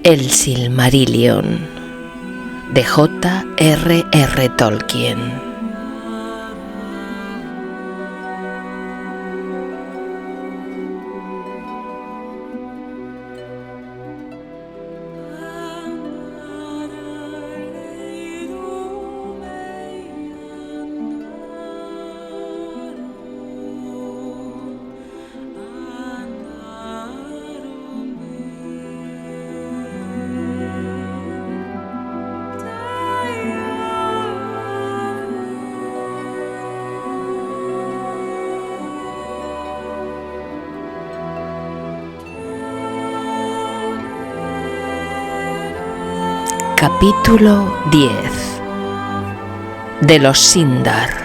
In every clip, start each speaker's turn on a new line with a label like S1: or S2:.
S1: El Silmarillion de J.R.R. Tolkien. Capítulo 10 de los Sindar.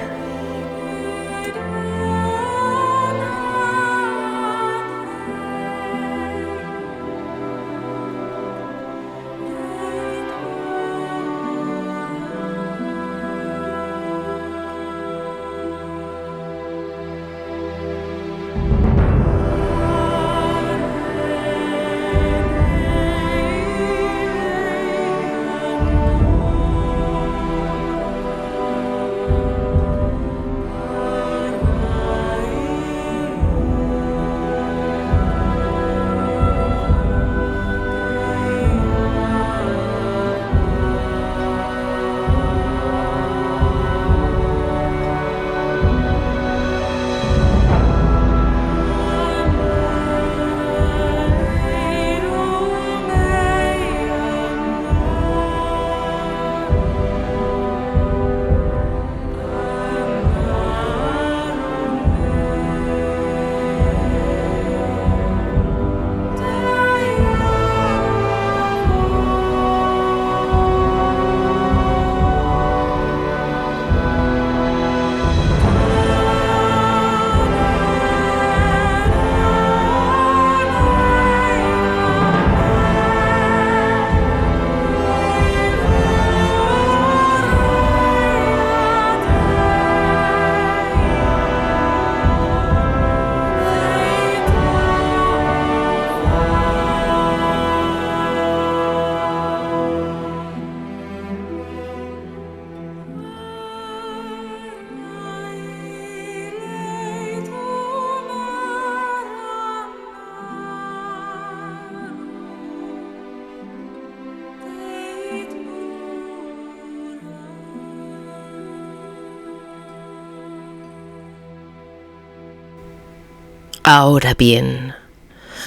S1: Ahora bien,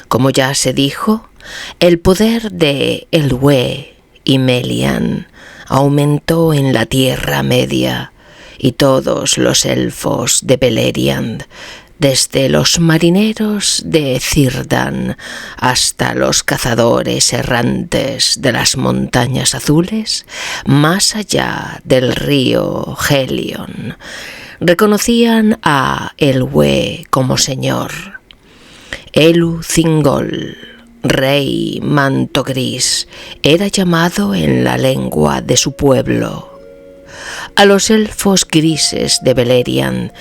S1: como ya se dijo, el poder de Elwë y Melian aumentó en la Tierra Media, y todos los elfos de Beleriand, desde los marineros de Círdan hasta los cazadores errantes de las montañas azules, más allá del río Helion, reconocían a Elwë como señor. Elu Thingol, rey manto gris, era llamado en la lengua de su pueblo. A los elfos grises de Beleriand,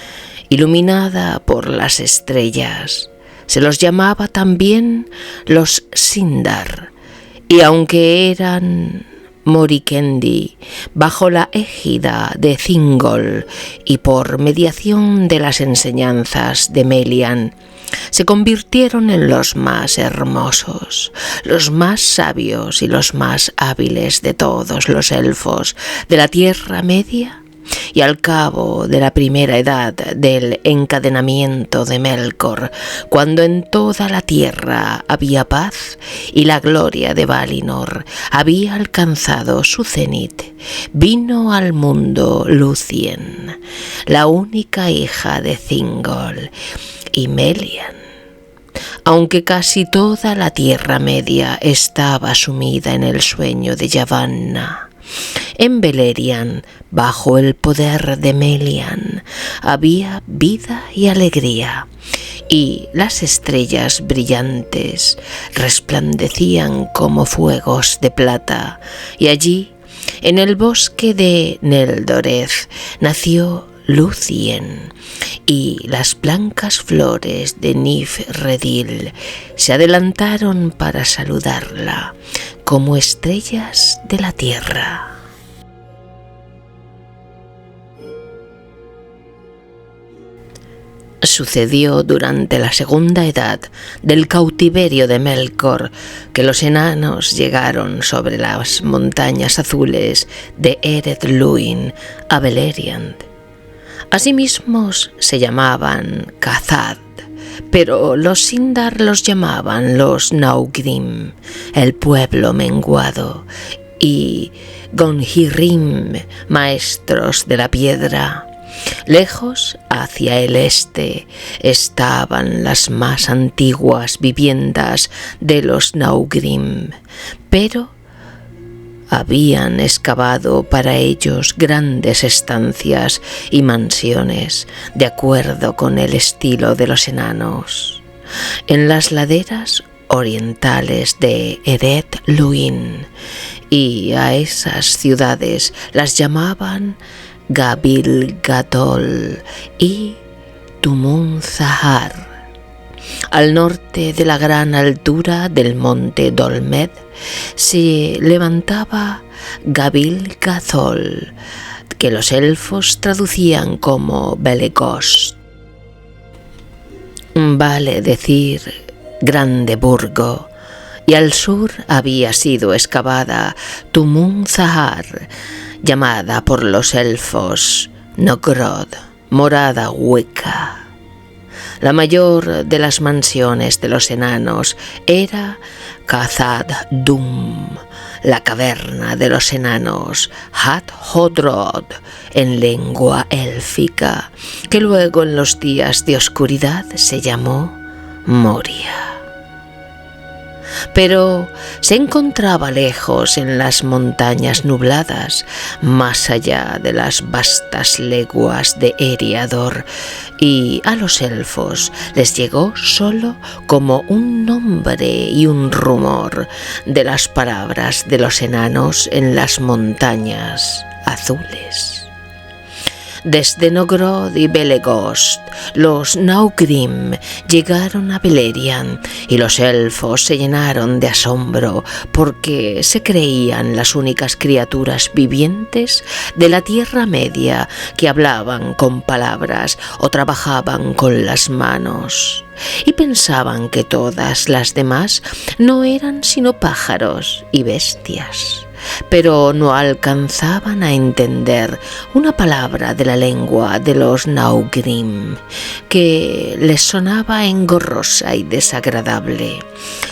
S1: iluminada por las estrellas, se los llamaba también los Sindar, y aunque eran Morikendi, bajo la égida de Thingol y por mediación de las enseñanzas de Melian, se convirtieron en los más hermosos, los más sabios y los más hábiles de todos los elfos de la Tierra Media, y al cabo de la primera edad del encadenamiento de Melkor, cuando en toda la tierra había paz y la gloria de Valinor había alcanzado su cenit, vino al mundo Lúthien, la única hija de Thingol y Melian. Aunque casi toda la Tierra Media estaba sumida en el sueño de Yavanna, en Beleriand, bajo el poder de Melian, había vida y alegría, y las estrellas brillantes resplandecían como fuegos de plata, y allí, en el bosque de Neldoreth, nació Lúthien, y las blancas flores de Nifredil se adelantaron para saludarla, como estrellas de la tierra. Sucedió durante la segunda edad del cautiverio de Melkor que los enanos llegaron sobre las montañas azules de Ered Luin a Beleriand. Asimismo se llamaban Khazad, pero los Sindar los llamaban los Naugrim, el pueblo menguado, y Gonhirrim, maestros de la piedra. Lejos, hacia el este, estaban las más antiguas viviendas de los Naugrim, pero habían excavado para ellos grandes estancias y mansiones, de acuerdo con el estilo de los enanos, en las laderas orientales de Ered Luin, y a esas ciudades las llamaban Gabil Gadol y Tumun Zahar. Al norte de la gran altura del monte Dolmed se levantaba Gabil Gadol, que los elfos traducían como Belegost. Vale decir grande burgo, y al sur había sido excavada Tumun Zahar, llamada por los elfos Nogrod, morada hueca. La mayor de las mansiones de los enanos era Khazad Dum, la caverna de los enanos, Hat Hodrod, en lengua élfica, que luego en los días de oscuridad se llamó Moria. Pero se encontraba lejos en las montañas nubladas, más allá de las vastas leguas de Eriador, y a los elfos les llegó solo como un nombre y un rumor de las palabras de los enanos en las montañas azules. Desde Nogrod y Belegost, los Naugrim llegaron a Beleriand y los elfos se llenaron de asombro porque se creían las únicas criaturas vivientes de la Tierra Media que hablaban con palabras o trabajaban con las manos. Y pensaban que todas las demás no eran sino pájaros y bestias, pero no alcanzaban a entender una palabra de la lengua de los Naugrim, que les sonaba engorrosa y desagradable,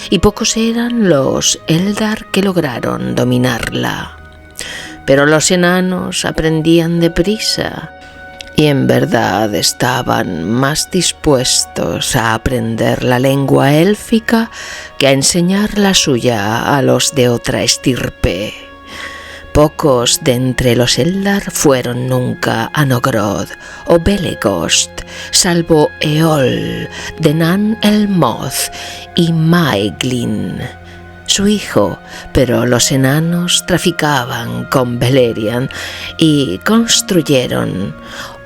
S1: y pocos eran los Eldar que lograron dominarla. Pero los enanos aprendían deprisa, y en verdad estaban más dispuestos a aprender la lengua élfica que a enseñar la suya a los de otra estirpe. Pocos de entre los Eldar fueron nunca a Nogrod o Belegost, salvo Eol de Nan el Moth y Maeglin, su hijo, pero los enanos traficaban con Beleriand y construyeron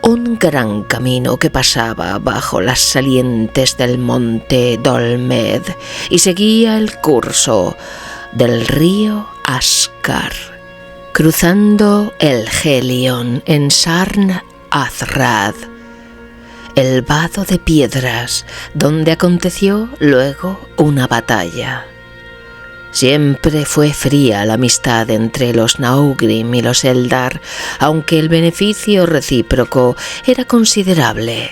S1: un gran camino que pasaba bajo las salientes del monte Dolmed y seguía el curso del río Ascar, cruzando el Helion en Sarn Azrad, el vado de piedras donde aconteció luego una batalla. Siempre fue fría la amistad entre los Naugrim y los Eldar, aunque el beneficio recíproco era considerable,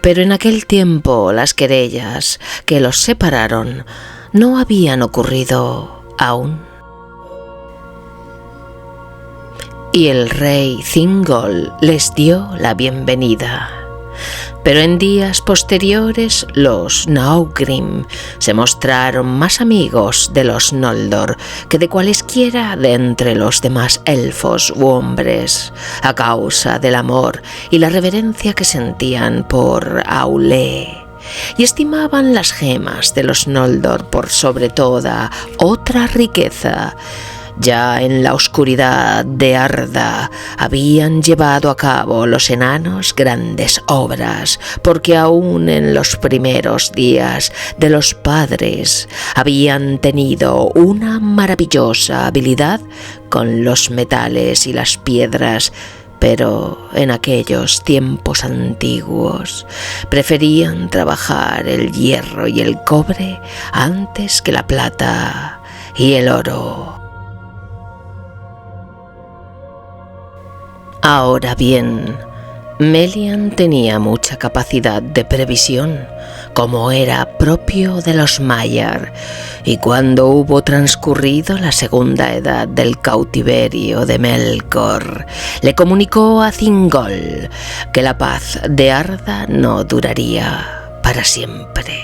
S1: pero en aquel tiempo las querellas que los separaron no habían ocurrido aún. Y el rey Thingol les dio la bienvenida. Pero en días posteriores los Naugrim se mostraron más amigos de los Noldor que de cualesquiera de entre los demás elfos u hombres, a causa del amor y la reverencia que sentían por Aule, y estimaban las gemas de los Noldor por sobre toda otra riqueza, Ya en la oscuridad de Arda habían llevado a cabo los enanos grandes obras, porque aún en los primeros días de los padres habían tenido una maravillosa habilidad con los metales y las piedras, pero en aquellos tiempos antiguos preferían trabajar el hierro y el cobre antes que la plata y el oro. Ahora bien, Melian tenía mucha capacidad de previsión, como era propio de los Maiar, y cuando hubo transcurrido la segunda edad del cautiverio de Melkor, le comunicó a Thingol que la paz de Arda no duraría para siempre.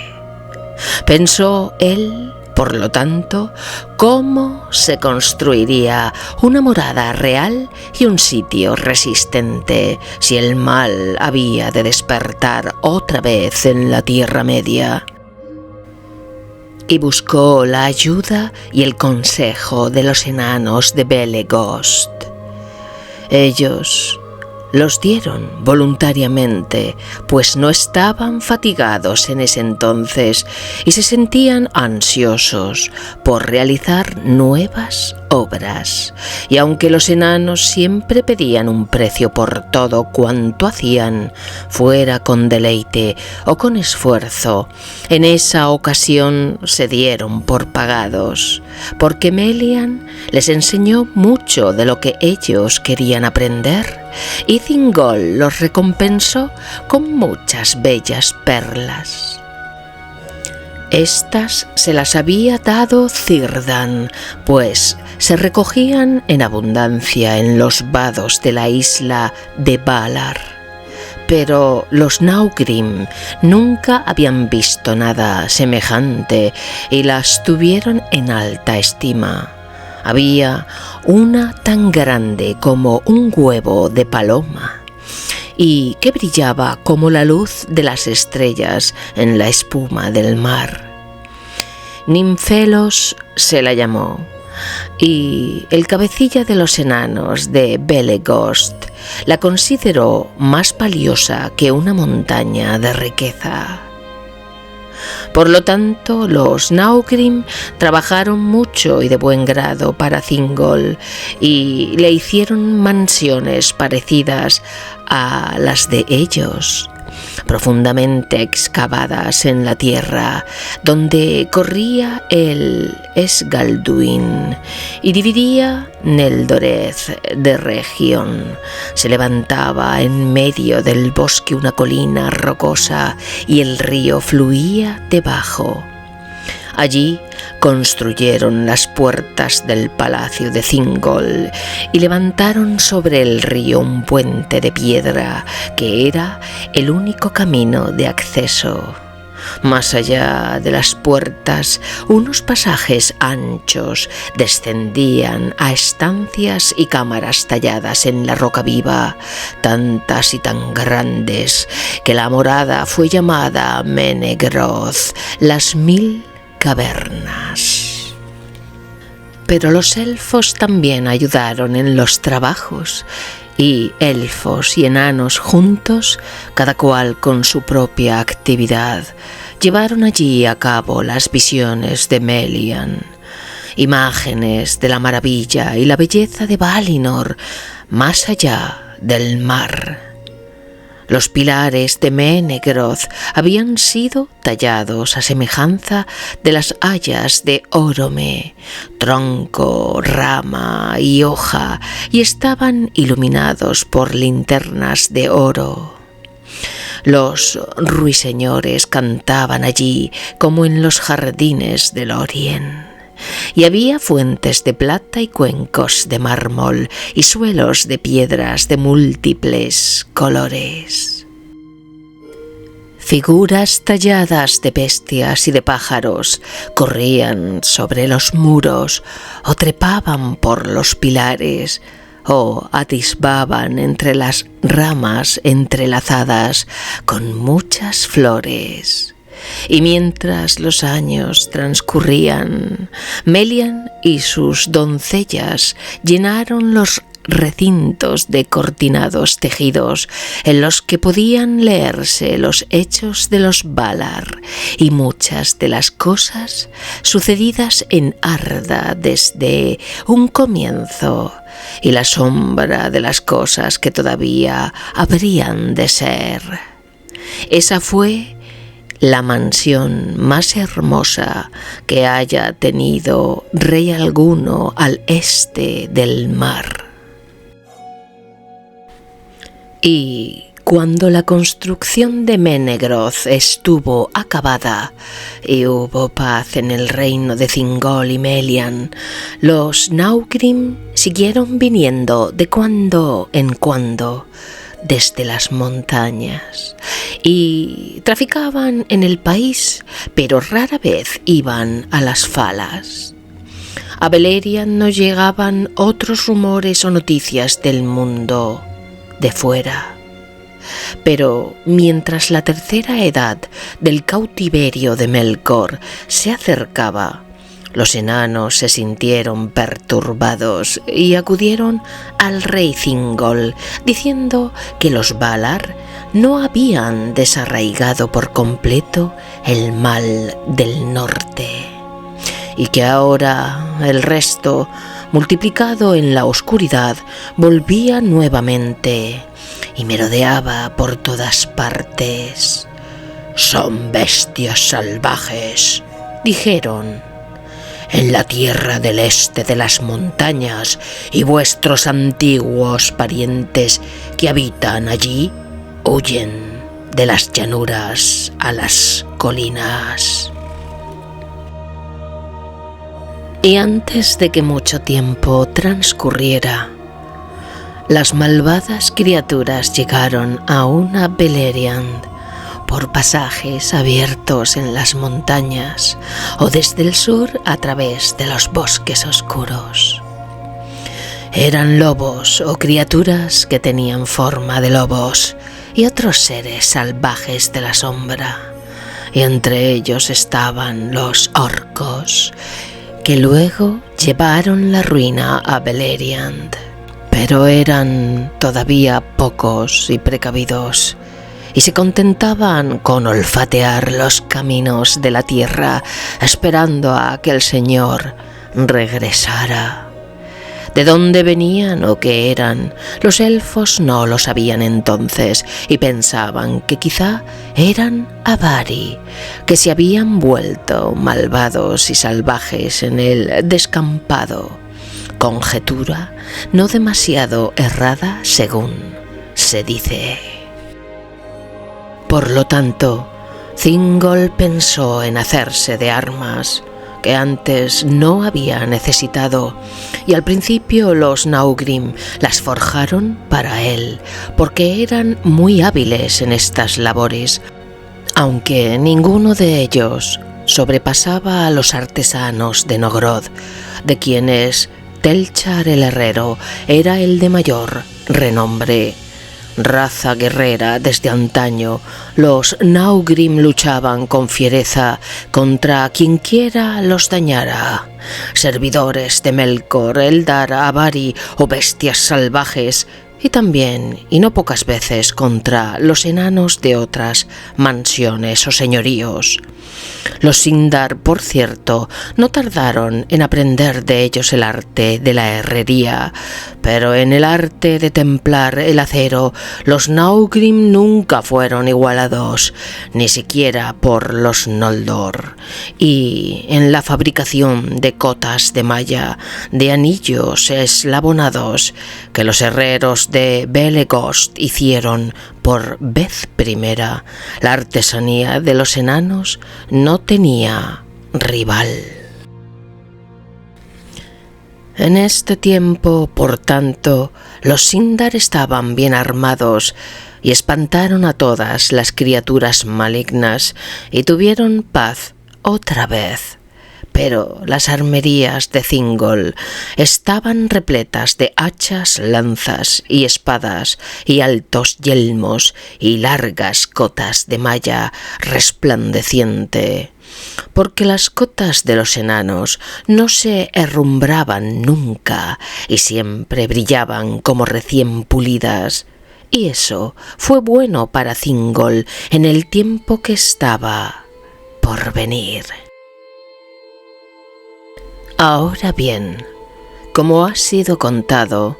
S1: Pensó él, por lo tanto, cómo se construiría una morada real y un sitio resistente si el mal había de despertar otra vez en la Tierra Media. Y buscó la ayuda y el consejo de los enanos de Belegost. Ellos los dieron voluntariamente, pues no estaban fatigados en ese entonces y se sentían ansiosos por realizar nuevas obras. Y aunque los enanos siempre pedían un precio por todo cuanto hacían, fuera con deleite o con esfuerzo, en esa ocasión se dieron por pagados, porque Melian les enseñó mucho de lo que ellos querían aprender, y Thingol los recompensó con muchas bellas perlas. Estas se las había dado Círdan, pues se recogían en abundancia en los vados de la isla de Valar. Pero los Naugrim nunca habían visto nada semejante y las tuvieron en alta estima. Había una tan grande como un huevo de paloma y que brillaba como la luz de las estrellas en la espuma del mar. Ninfelos se la llamó, y el cabecilla de los enanos de Belegost la consideró más valiosa que una montaña de riqueza. Por lo tanto, los Naugrim trabajaron mucho y de buen grado para Thingol y le hicieron mansiones parecidas a las de ellos, profundamente excavadas en la tierra, donde corría el Esgalduin y dividía Neldoreth de región. Se levantaba en medio del bosque una colina rocosa y el río fluía debajo. Allí construyeron las puertas del palacio de Thingol y levantaron sobre el río un puente de piedra que era el único camino de acceso. Más allá de las puertas, unos pasajes anchos descendían a estancias y cámaras talladas en la roca viva, tantas y tan grandes que la morada fue llamada Menegroth, las 1000 cavernas. Pero los elfos también ayudaron en los trabajos, y elfos y enanos juntos, cada cual con su propia actividad, llevaron allí a cabo las visiones de Melian, imágenes de la maravilla y la belleza de Valinor más allá del mar. Los pilares de Menegroth habían sido tallados a semejanza de las hayas de Orome, tronco, rama y hoja, y estaban iluminados por linternas de oro. Los ruiseñores cantaban allí como en los jardines del Orien. Y había fuentes de plata y cuencos de mármol y suelos de piedras de múltiples colores. Figuras talladas de bestias y de pájaros corrían sobre los muros o trepaban por los pilares o atisbaban entre las ramas entrelazadas con muchas flores. Y mientras los años transcurrían, Melian y sus doncellas llenaron los recintos de cortinados tejidos en los que podían leerse los hechos de los Valar y muchas de las cosas sucedidas en Arda desde un comienzo y la sombra de las cosas que todavía habrían de ser. Esa fue la mansión más hermosa que haya tenido rey alguno al este del mar. Y cuando la construcción de Menegroth estuvo acabada y hubo paz en el reino de Thingol y Melian, los Naugrim siguieron viniendo de cuando en cuando desde las montañas y traficaban en el país, pero rara vez iban a las falas. A Beleriand no llegaban otros rumores o noticias del mundo de fuera. Pero mientras la tercera edad del cautiverio de Melkor se acercaba, los enanos se sintieron perturbados y acudieron al rey Thingol diciendo que los Valar no habían desarraigado por completo el mal del norte y que ahora el resto, multiplicado en la oscuridad, volvía nuevamente y merodeaba por todas partes. «Son bestias salvajes», dijeron, «en la tierra del este de las montañas, y vuestros antiguos parientes que habitan allí huyen de las llanuras a las colinas». Y antes de que mucho tiempo transcurriera, las malvadas criaturas llegaron aún a Beleriand por pasajes abiertos en las montañas o desde el sur a través de los bosques oscuros. Eran lobos o criaturas que tenían forma de lobos y otros seres salvajes de la sombra, y entre ellos estaban los orcos, que luego llevaron la ruina a Beleriand. Pero eran todavía pocos y precavidos, y se contentaban con olfatear los caminos de la tierra, esperando a que el Señor regresara. De dónde venían o qué eran, los elfos no lo sabían entonces y pensaban que quizá eran Avari, que se habían vuelto malvados y salvajes en el descampado. Conjetura no demasiado errada según se dice. Por lo tanto, Thingol pensó en hacerse de armas que antes no había necesitado, y al principio los Naugrim las forjaron para él, porque eran muy hábiles en estas labores, aunque ninguno de ellos sobrepasaba a los artesanos de Nogrod, de quienes Telchar el herrero era el de mayor renombre. Raza guerrera desde antaño, los Naugrim luchaban con fiereza contra quienquiera los dañara. Servidores de Melkor, Eldar, Avari o bestias salvajes, y también, y no pocas veces, contra los enanos de otras mansiones o señoríos. Los Sindar, por cierto, no tardaron en aprender de ellos el arte de la herrería, pero en el arte de templar el acero, los Naugrim nunca fueron igualados, ni siquiera por los Noldor, y en la fabricación de cotas de malla, de anillos eslabonados, que los herreros de Belegost hicieron por vez primera, la artesanía de los enanos no tenía rival. En este tiempo, por tanto, los Sindar estaban bien armados y espantaron a todas las criaturas malignas y tuvieron paz otra vez. Pero las armerías de Thingol estaban repletas de hachas, lanzas y espadas, y altos yelmos y largas cotas de malla resplandeciente, porque las cotas de los enanos no se herrumbraban nunca y siempre brillaban como recién pulidas. Y eso fue bueno para Thingol en el tiempo que estaba por venir. Ahora bien, como ha sido contado,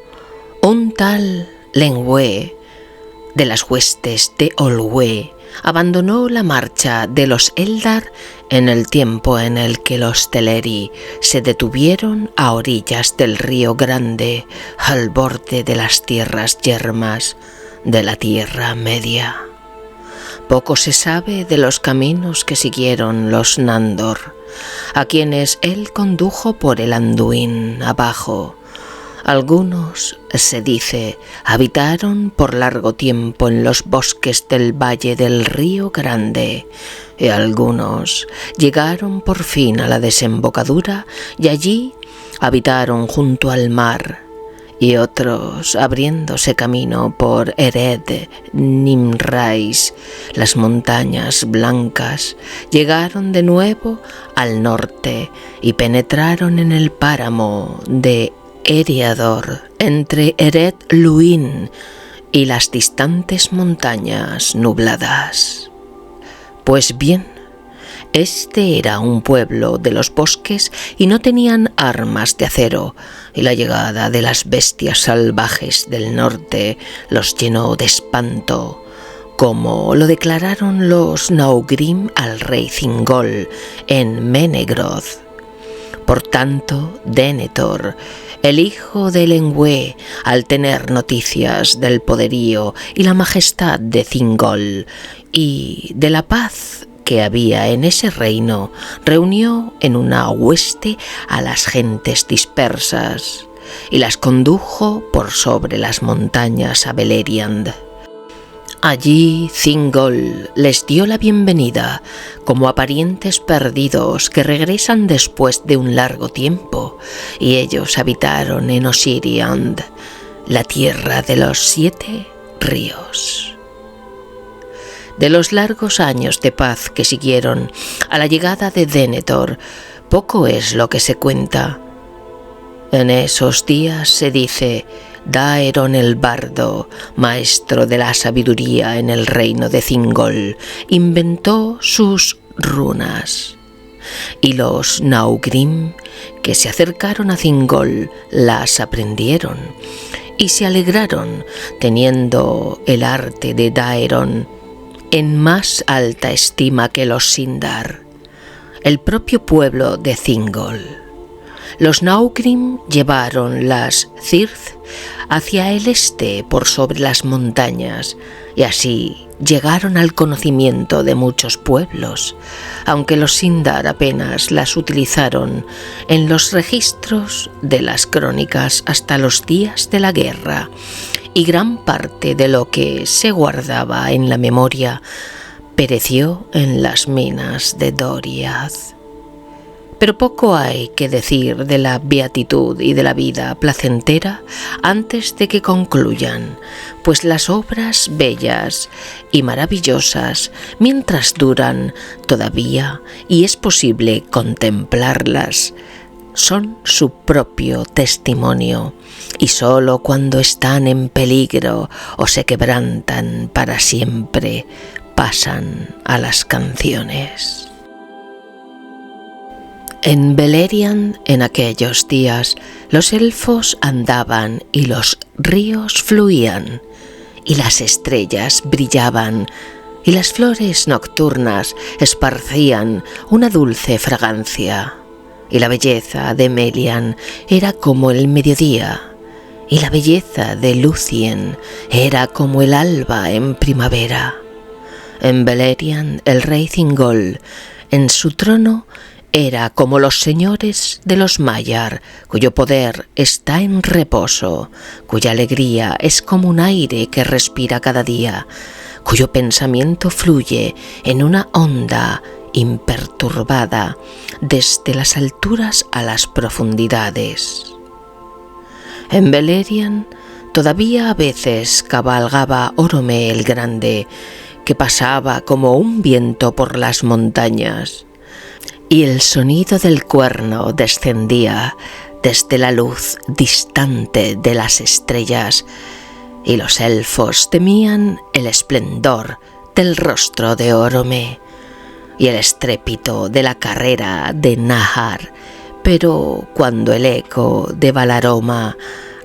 S1: un tal Lengüe de las huestes de Olwë abandonó la marcha de los Eldar en el tiempo en el que los Teleri se detuvieron a orillas del río Grande, al borde de las tierras yermas de la Tierra Media. Poco se sabe de los caminos que siguieron los Nandor, a quienes él condujo por el Anduin abajo. Algunos, se dice, habitaron por largo tiempo en los bosques del valle del río Grande, y algunos llegaron por fin a la desembocadura y allí habitaron junto al mar, y otros, abriéndose camino por Ered Nimrais, las montañas blancas, llegaron de nuevo al norte y penetraron en el páramo de Eriador, entre Ered Luin y las distantes montañas nubladas. Pues bien, este era un pueblo de los bosques y no tenían armas de acero, y la llegada de las bestias salvajes del norte los llenó de espanto, como lo declararon los Naugrim al rey Thingol en Menegroth. Por tanto, Denethor, el hijo de Lengüe, al tener noticias del poderío y la majestad de Thingol y de la paz que había en ese reino, reunió en una hueste a las gentes dispersas y las condujo por sobre las montañas a Beleriand. Allí Thingol les dio la bienvenida como a parientes perdidos que regresan después de un largo tiempo, y ellos habitaron en Osiriand, la tierra de los 7 ríos. De los largos años de paz que siguieron a la llegada de Denethor, poco es lo que se cuenta. En esos días, se dice, Daeron el bardo, maestro de la sabiduría en el reino de Thingol, inventó sus runas. Y los Naugrim, que se acercaron a Thingol, las aprendieron y se alegraron, teniendo el arte de Daeron en más alta estima que los Sindar, el propio pueblo de Thingol. Los Naugrim llevaron las Cirth hacia el este por sobre las montañas, y así llegaron al conocimiento de muchos pueblos, aunque los Sindar apenas las utilizaron en los registros de las crónicas hasta los días de la guerra, y gran parte de lo que se guardaba en la memoria pereció en las minas de Doriath. Pero poco hay que decir de la beatitud y de la vida placentera antes de que concluyan, pues las obras bellas y maravillosas, mientras duran todavía y es posible contemplarlas, son su propio testimonio, y sólo cuando están en peligro o se quebrantan para siempre pasan a las canciones. En Beleriand, en aquellos días, los elfos andaban y los ríos fluían, y las estrellas brillaban, y las flores nocturnas esparcían una dulce fragancia, y la belleza de Melian era como el mediodía, y la belleza de Lúthien era como el alba en primavera. En Beleriand, el rey Thingol, en su trono, era como los señores de los Maiar, cuyo poder está en reposo, cuya alegría es como un aire que respira cada día, cuyo pensamiento fluye en una honda imperturbada desde las alturas a las profundidades. En Beleriand todavía a veces cabalgaba Orome el Grande, que pasaba como un viento por las montañas, y el sonido del cuerno descendía desde la luz distante de las estrellas, y los elfos temían el esplendor del rostro de Orome y el estrépito de la carrera de Nahar, pero cuando el eco de Valaroma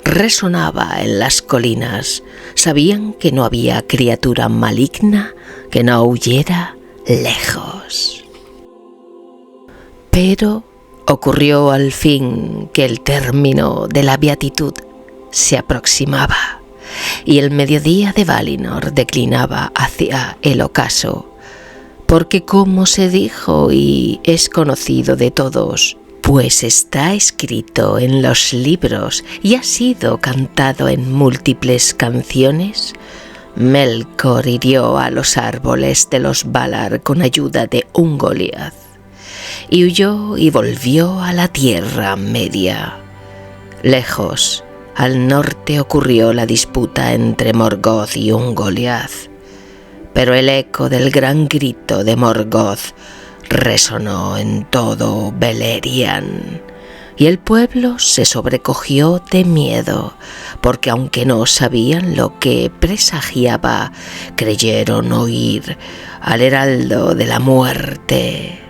S1: resonaba en las colinas, sabían que no había criatura maligna que no huyera lejos. Pero ocurrió al fin que el término de la beatitud se aproximaba y el mediodía de Valinor declinaba hacia el ocaso, porque como se dijo y es conocido de todos, pues está escrito en los libros y ha sido cantado en múltiples canciones, Melkor hirió a los árboles de los Valar con ayuda de Ungoliath, y huyó y volvió a la Tierra Media. Lejos, al norte, ocurrió la disputa entre Morgoth y Ungoliath, pero el eco del gran grito de Morgoth resonó en todo Beleriand, y el pueblo se sobrecogió de miedo, porque aunque no sabían lo que presagiaba, creyeron oír al heraldo de la muerte.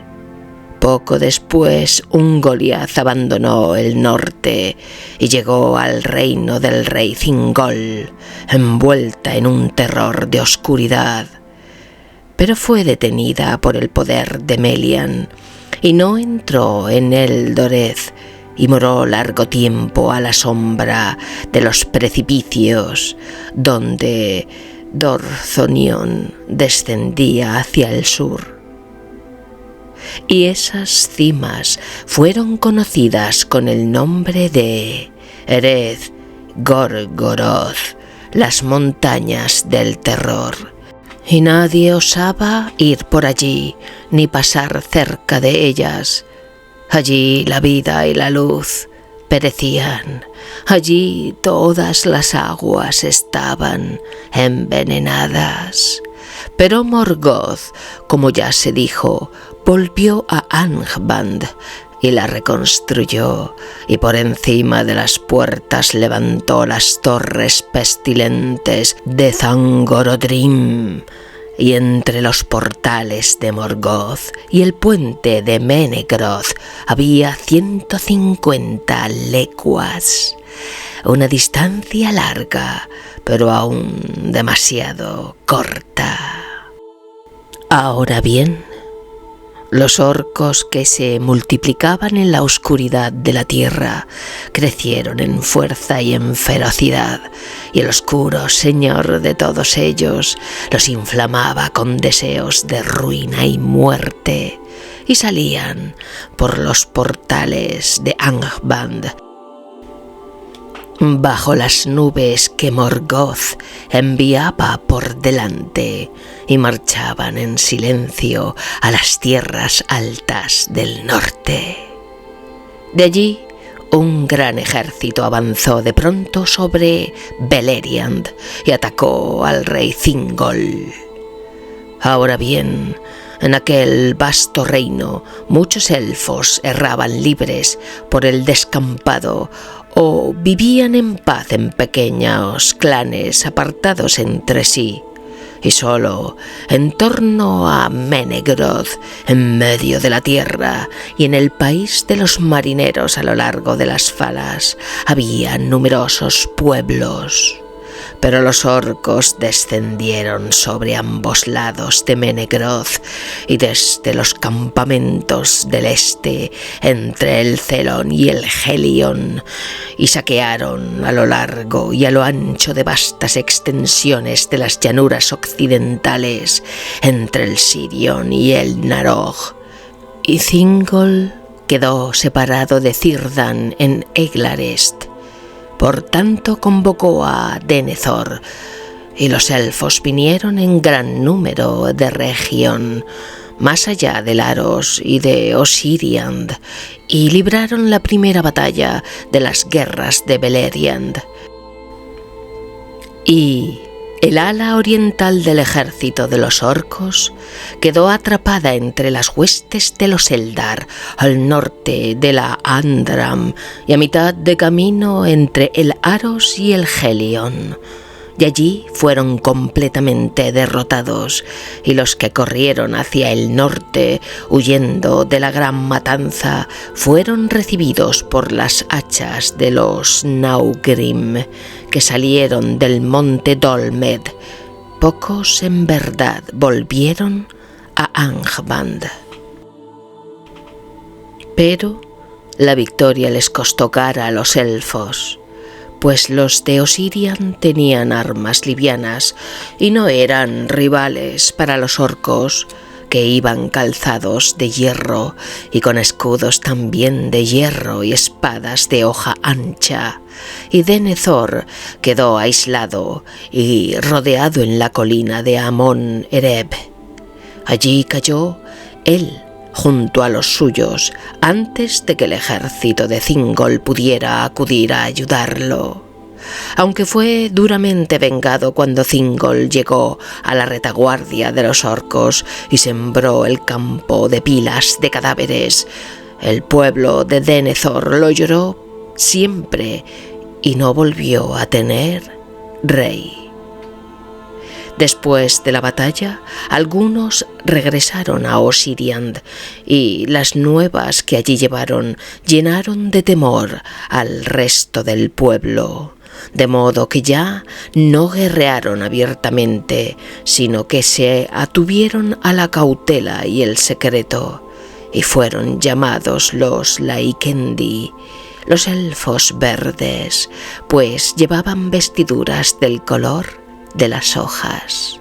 S1: Poco después, Ungoliath abandonó el norte y llegó al reino del rey Thingol, envuelta en un terror de oscuridad. Pero fue detenida por el poder de Melian y no entró en Eldoreth, y moró largo tiempo a la sombra de los precipicios, donde Dorthonion descendía hacia el sur. Y esas cimas fueron conocidas con el nombre de Ereth Gorgoroth, las montañas del terror, y nadie osaba ir por allí ni pasar cerca de ellas. Allí la vida y la luz perecían, allí todas las aguas estaban envenenadas. Pero Morgoth, como ya se dijo, volvió a Angband y la reconstruyó, y por encima de las puertas levantó las torres pestilentes de Zangorodrim, y entre los portales de Morgoth y el puente de Menegroth había 150 leguas, una distancia larga, pero aún demasiado corta. Ahora bien, los orcos que se multiplicaban en la oscuridad de la tierra crecieron en fuerza y en ferocidad, y el oscuro señor de todos ellos los inflamaba con deseos de ruina y muerte, y salían por los portales de Angband bajo las nubes que Morgoth enviaba por delante, y marchaban en silencio a las tierras altas del norte. De allí, un gran ejército avanzó de pronto sobre Beleriand y atacó al rey Thingol. Ahora bien, en aquel vasto reino muchos elfos erraban libres por el descampado o vivían en paz en pequeños clanes apartados entre sí, y solo en torno a Menegroth, en medio de la tierra y en el país de los marineros a lo largo de las falas, había numerosos pueblos. Pero los orcos descendieron sobre ambos lados de Menegroth y desde los campamentos del este, entre el Celon y el Helion, y saquearon a lo largo y a lo ancho de vastas extensiones de las llanuras occidentales, entre el Sirion y el Narog. Y Thingol quedó separado de Círdan en Eglarest. Por tanto convocó a Denethor, y los elfos vinieron en gran número de región, más allá de Laros y de Osiriand, y libraron la primera batalla de las guerras de Beleriand. Y el ala oriental del ejército de los orcos quedó atrapada entre las huestes de los Eldar al norte de la Andram y a mitad de camino entre el Aros y el Helion. Y allí fueron completamente derrotados, y los que corrieron hacia el norte, huyendo de la gran matanza, fueron recibidos por las hachas de los Naugrim, que salieron del monte Dolmed. Pocos en verdad volvieron a Angband. Pero la victoria les costó cara a los elfos, pues los de Osirian tenían armas livianas y no eran rivales para los orcos, que iban calzados de hierro y con escudos también de hierro y espadas de hoja ancha. Y Denethor quedó aislado y rodeado en la colina de Amon Ereb. Allí cayó él junto a los suyos, antes de que el ejército de Thingol pudiera acudir a ayudarlo. Aunque fue duramente vengado cuando Thingol llegó a la retaguardia de los orcos y sembró el campo de pilas de cadáveres, el pueblo de Denethor lo lloró siempre y no volvió a tener rey. Después de la batalla, algunos regresaron a Osiriand y las nuevas que allí llevaron llenaron de temor al resto del pueblo, de modo que ya no guerrearon abiertamente, sino que se atuvieron a la cautela y el secreto, y fueron llamados los Laikendi, los elfos verdes, pues llevaban vestiduras del color de las hojas.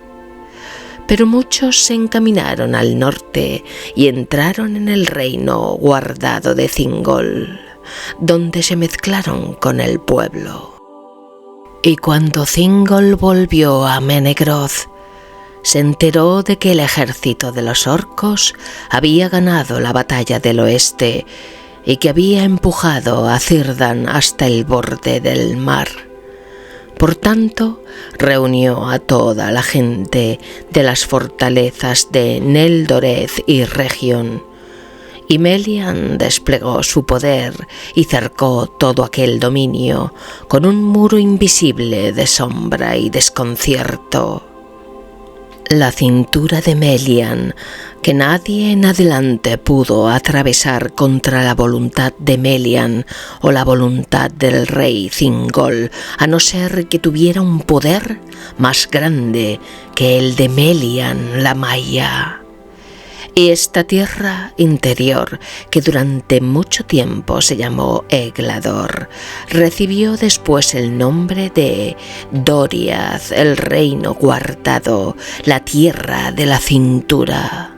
S1: Pero muchos se encaminaron al norte y entraron en el reino guardado de Thingol, donde se mezclaron con el pueblo. Y cuando Thingol volvió a Menegroth, se enteró de que el ejército de los orcos había ganado la batalla del oeste y que había empujado a Círdan hasta el borde del mar. Por tanto, reunió a toda la gente de las fortalezas de Neldoreth y Region, y Melian desplegó su poder y cercó todo aquel dominio con un muro invisible de sombra y desconcierto. La cintura de Melian, que nadie en adelante pudo atravesar contra la voluntad de Melian o la voluntad del rey Thingol, a no ser que tuviera un poder más grande que el de Melian la Maya. Y esta tierra interior, que durante mucho tiempo se llamó Eglador, recibió después el nombre de Doriath, el reino guardado, la tierra de la cintura.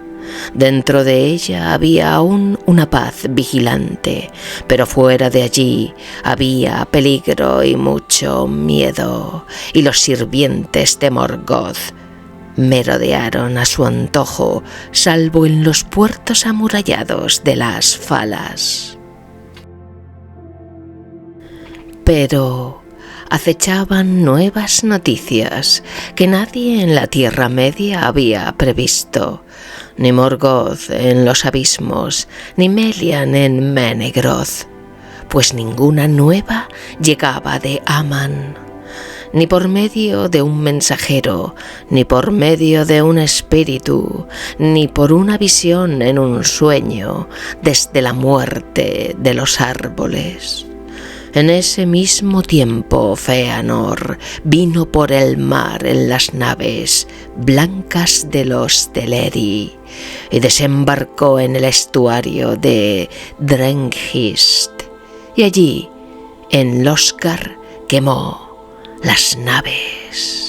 S1: Dentro de ella había aún una paz vigilante, pero fuera de allí había peligro y mucho miedo, y los sirvientes de Morgoth merodearon a su antojo, salvo en los puertos amurallados de las Falas. Pero acechaban nuevas noticias que nadie en la Tierra Media había previsto, ni Morgoth en los abismos, ni Melian en Menegroth, pues ninguna nueva llegaba de Aman, ni por medio de un mensajero, ni por medio de un espíritu, ni por una visión en un sueño, desde la muerte de los árboles. En ese mismo tiempo Feanor vino por el mar en las naves blancas de los Teleri y desembarcó en el estuario de Drengist, y allí, en Loscar, quemó las naves.